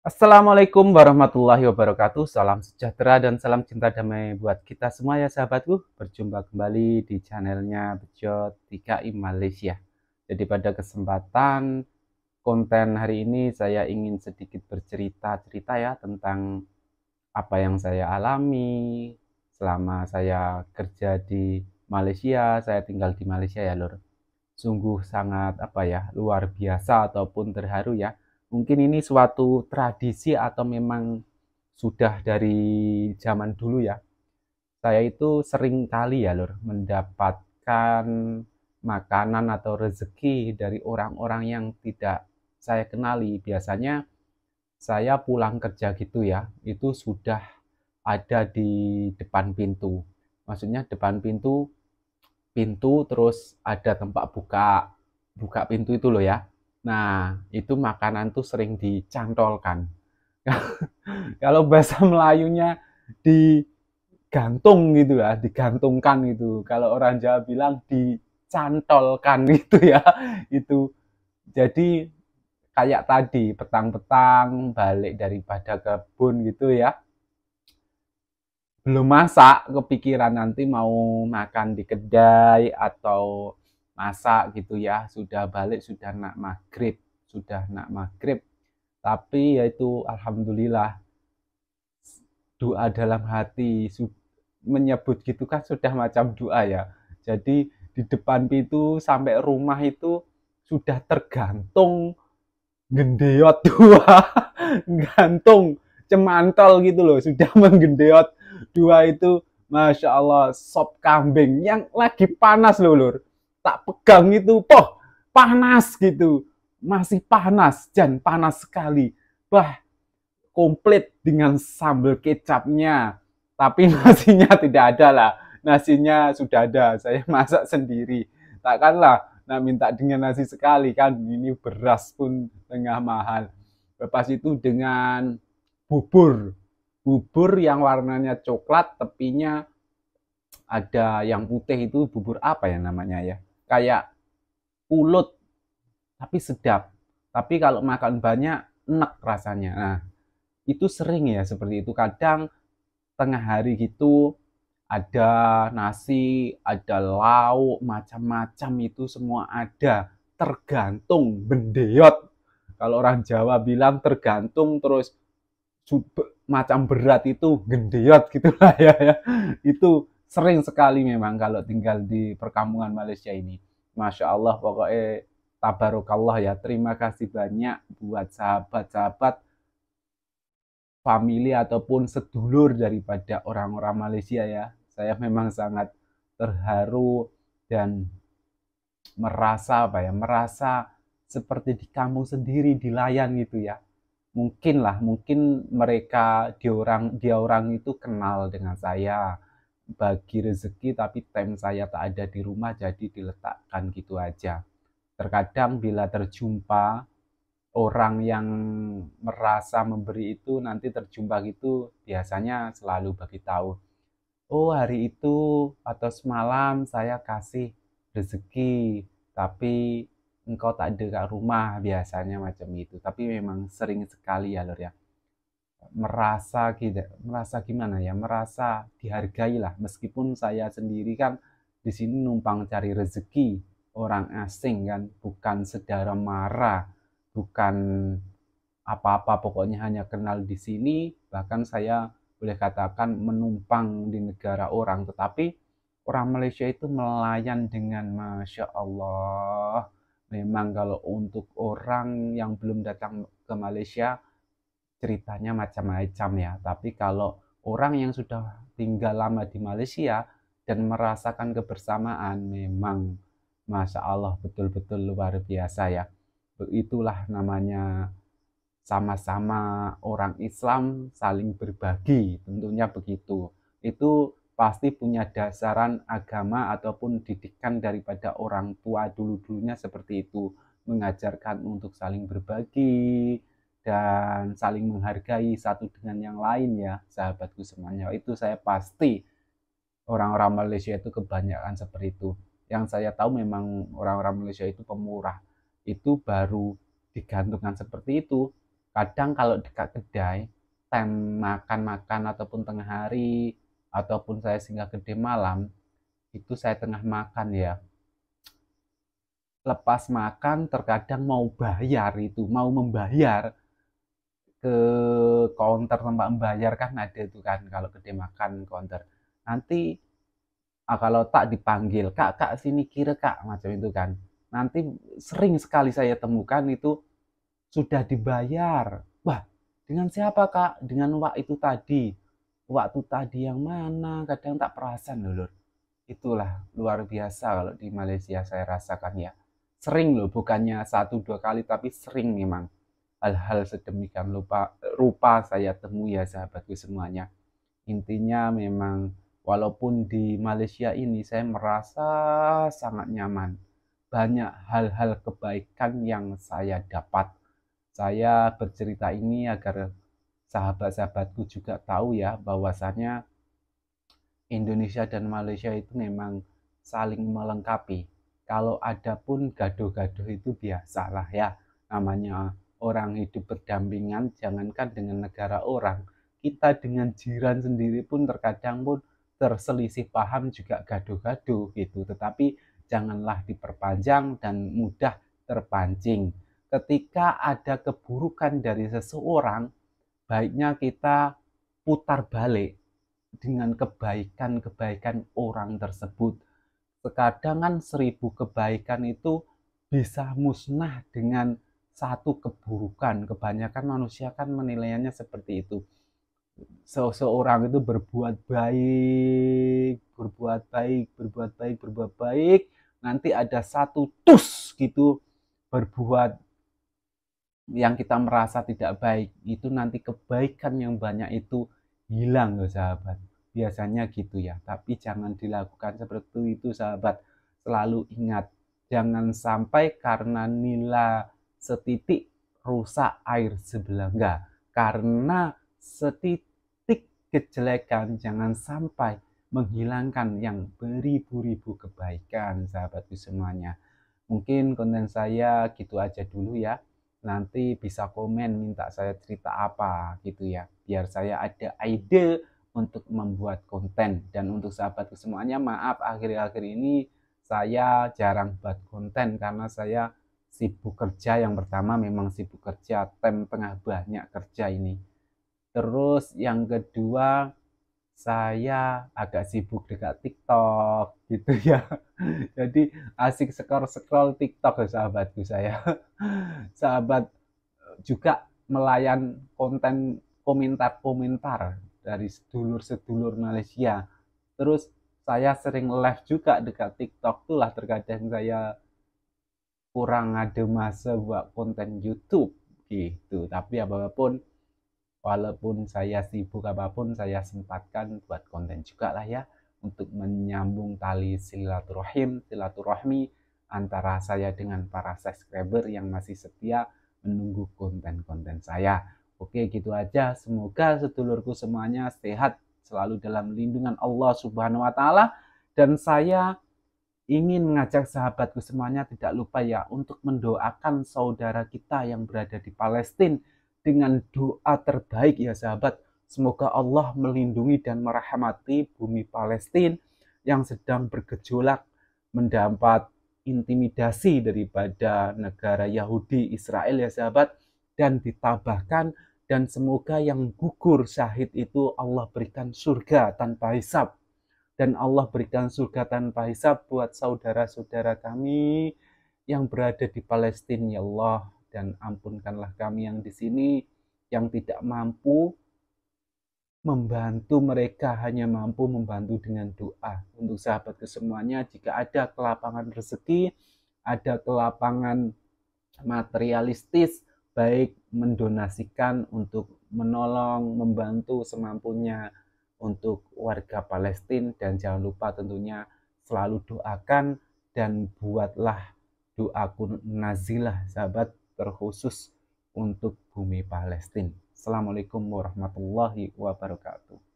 Assalamualaikum warahmatullahi wabarakatuh. Salam sejahtera dan salam cinta damai buat kita semua ya sahabatku. Berjumpa kembali di channelnya Bejo 3i Malaysia. Jadi pada kesempatan konten hari ini saya ingin sedikit bercerita-cerita ya tentang apa yang saya alami selama saya kerja di Malaysia. Saya tinggal di Malaysia ya lur. Sungguh sangat luar biasa ataupun terharu ya. Mungkin ini suatu tradisi atau memang sudah dari zaman dulu ya. Saya itu sering kali ya lur mendapatkan makanan atau rezeki dari orang-orang yang tidak saya kenali. Biasanya saya pulang kerja gitu ya, itu sudah ada di depan pintu. Maksudnya depan pintu pintu terus ada tempat buka buka pintu itu loh ya. Nah, itu makanan tuh sering dicantolkan. Kalau bahasa Melayunya digantung gitu ya, digantungkan gitu. Kalau orang Jawa bilang dicantolkan gitu ya. Itu jadi kayak tadi petang-petang balik daripada kebun gitu ya. Belum masak, kepikiran nanti mau makan di kedai atau masak gitu ya. Sudah balik, sudah nak maghrib. Tapi yaitu alhamdulillah doa dalam hati menyebut gitu kan sudah macam doa ya. Jadi di depan pintu sampai rumah itu sudah tergantung gendeot dua, gantung cemantol gitu loh, sudah menggendeot dua itu. Masya Allah, sop kambing yang lagi panas loh lur, tak pegang itu poh panas gitu, masih panas dan panas sekali. Bah, komplit dengan sambal kecapnya, tapi nasinya tidak ada lah. Nasinya sudah ada, saya masak sendiri. Takkanlah nak minta dengan nasi sekali kan, ini beras pun tengah mahal. Lepas itu dengan bubur, bubur yang warnanya coklat, tepinya ada yang putih, itu bubur apa ya namanya ya, kayak pulut tapi sedap. Tapi kalau makan banyak enak rasanya. Nah, itu sering ya seperti itu. Kadang tengah hari gitu ada nasi, ada lauk, macam-macam itu semua ada. Tergantung bendeot. Kalau orang Jawa bilang tergantung, terus macam berat itu gendeot gitulah ya. Itu sering sekali memang kalau tinggal di perkampungan Malaysia ini. Masya Allah, pokoknya tabarukallah ya. Terima kasih banyak buat sahabat-sahabat, family ataupun sedulur daripada orang-orang Malaysia ya. Saya memang sangat terharu dan merasa seperti di kampung sendiri, dilayan gitu ya. Mungkin mereka dia orang itu kenal dengan saya, bagi rezeki, tapi time saya tak ada di rumah jadi diletakkan gitu aja. Terkadang bila terjumpa orang yang merasa memberi itu, nanti terjumpa gitu biasanya selalu bagi tahu, oh hari itu atau semalam saya kasih rezeki tapi engkau tak ada kat rumah, biasanya macam itu. Tapi memang sering sekali ya lor ya, merasa gimana ya, merasa dihargai lah, meskipun saya sendiri kan di sini numpang cari rezeki, orang asing kan, bukan saudara mara, bukan apa-apa, pokoknya hanya kenal di sini. Bahkan saya boleh katakan menumpang di negara orang, tetapi orang Malaysia itu melayan dengan Masya Allah. Memang kalau untuk orang yang belum datang ke Malaysia ceritanya macam-macam ya. Tapi kalau orang yang sudah tinggal lama di Malaysia dan merasakan kebersamaan, memang Masya Allah betul-betul luar biasa ya. Itulah namanya sama-sama orang Islam saling berbagi, tentunya begitu. Itu pasti punya dasaran agama ataupun didikan daripada orang tua dulu-dulunya seperti itu, mengajarkan untuk saling berbagi dan saling menghargai satu dengan yang lain ya, sahabatku semuanya. Itu saya pasti orang-orang Malaysia itu kebanyakan seperti itu. Yang saya tahu memang orang-orang Malaysia itu pemurah. Itu baru digantungkan seperti itu. Kadang kalau dekat kedai, time makan-makan ataupun tengah hari, ataupun saya singgah kedai malam, itu saya tengah makan ya. Lepas makan terkadang mau bayar itu, mau membayar ke counter tempat membayar kan ada itu kan kalau kedai makan counter. Nanti kalau tak dipanggil, "Kak, Kak sini kira Kak," macam itu kan. Nanti sering sekali saya temukan itu sudah dibayar. Wah, dengan siapa Kak? Dengan Wak itu tadi. Waktu tadi yang mana? Kadang tak perasan loh, Lur. Itulah luar biasa kalau di Malaysia saya rasakan ya. Sering loh, bukannya satu dua kali, tapi sering memang hal-hal sedemikian rupa saya temui ya sahabatku semuanya. Intinya memang walaupun di Malaysia ini saya merasa sangat nyaman. Banyak hal-hal kebaikan yang saya dapat. Saya bercerita ini agar sahabat-sahabatku juga tahu ya bahwasannya Indonesia dan Malaysia itu memang saling melengkapi. Kalau ada pun gaduh-gaduh itu biasalah ya. Namanya orang hidup berdampingan, jangankan dengan negara orang, kita dengan jiran sendiri pun terkadang pun terselisih paham juga gaduh-gaduh gitu. Tetapi janganlah diperpanjang dan mudah terpancing. Ketika ada keburukan dari seseorang, baiknya kita putar balik dengan kebaikan-kebaikan orang tersebut. Terkadang kan 1000 kebaikan itu bisa musnah dengan satu keburukan. Kebanyakan manusia kan menilainya seperti itu. Seseorang itu berbuat baik, berbuat baik, berbuat baik, berbuat baik. Nanti ada satu tus gitu berbuat yang kita merasa tidak baik. Itu nanti kebaikan yang banyak itu hilang loh sahabat. Biasanya gitu ya. Tapi jangan dilakukan seperti itu sahabat. Selalu ingat. Jangan sampai karena nila setitik rusak air sebelangga. Karena setitik kejelekan jangan sampai menghilangkan yang beribu-ribu kebaikan sahabatku semuanya. Mungkin konten saya gitu aja dulu ya. Nanti bisa komen minta saya cerita apa gitu ya. Biar saya ada ide untuk membuat konten. Dan untuk sahabatku semuanya, maaf akhir-akhir ini saya jarang buat konten karena saya sibuk kerja. Yang pertama memang sibuk kerja, tengah banyak kerja ini. Terus yang kedua saya agak sibuk dekat TikTok gitu ya. Jadi asik scroll-scroll TikTok ya sahabatku saya. Sahabat juga melayan konten komentar-komentar dari sedulur-sedulur Malaysia. Terus saya sering live juga dekat TikTok, itulah terkadang saya kurang ada masa buat konten YouTube gitu. Tapi apapun, walaupun saya sibuk apapun, saya sempatkan buat konten juga lah ya untuk menyambung tali silaturahmi antara saya dengan para subscriber yang masih setia menunggu konten-konten saya. Oke, gitu aja. Semoga sedulurku semuanya sehat selalu dalam lindungan Allah Subhanahu wa taala dan saya ingin mengajak sahabatku semuanya tidak lupa ya untuk mendoakan saudara kita yang berada di Palestina dengan doa terbaik ya sahabat. Semoga Allah melindungi dan merahmati bumi Palestina yang sedang bergejolak mendapat intimidasi daripada negara Yahudi Israel ya sahabat, dan ditabahkan, dan semoga yang gugur syahid itu Allah berikan surga tanpa hisab, dan Allah berikan surga tanpa hisab buat saudara-saudara kami yang berada di Palestina ya Allah, dan ampunkanlah kami yang di sini yang tidak mampu membantu mereka, hanya mampu membantu dengan doa. Untuk sahabat kesemuanya, jika ada kelapangan rezeki, ada kelapangan materialistis, baik mendonasikan untuk menolong, membantu semampunya untuk warga Palestina, dan jangan lupa tentunya selalu doakan dan buatlah doa nazilah sahabat terkhusus untuk bumi Palestina. Assalamualaikum warahmatullahi wabarakatuh.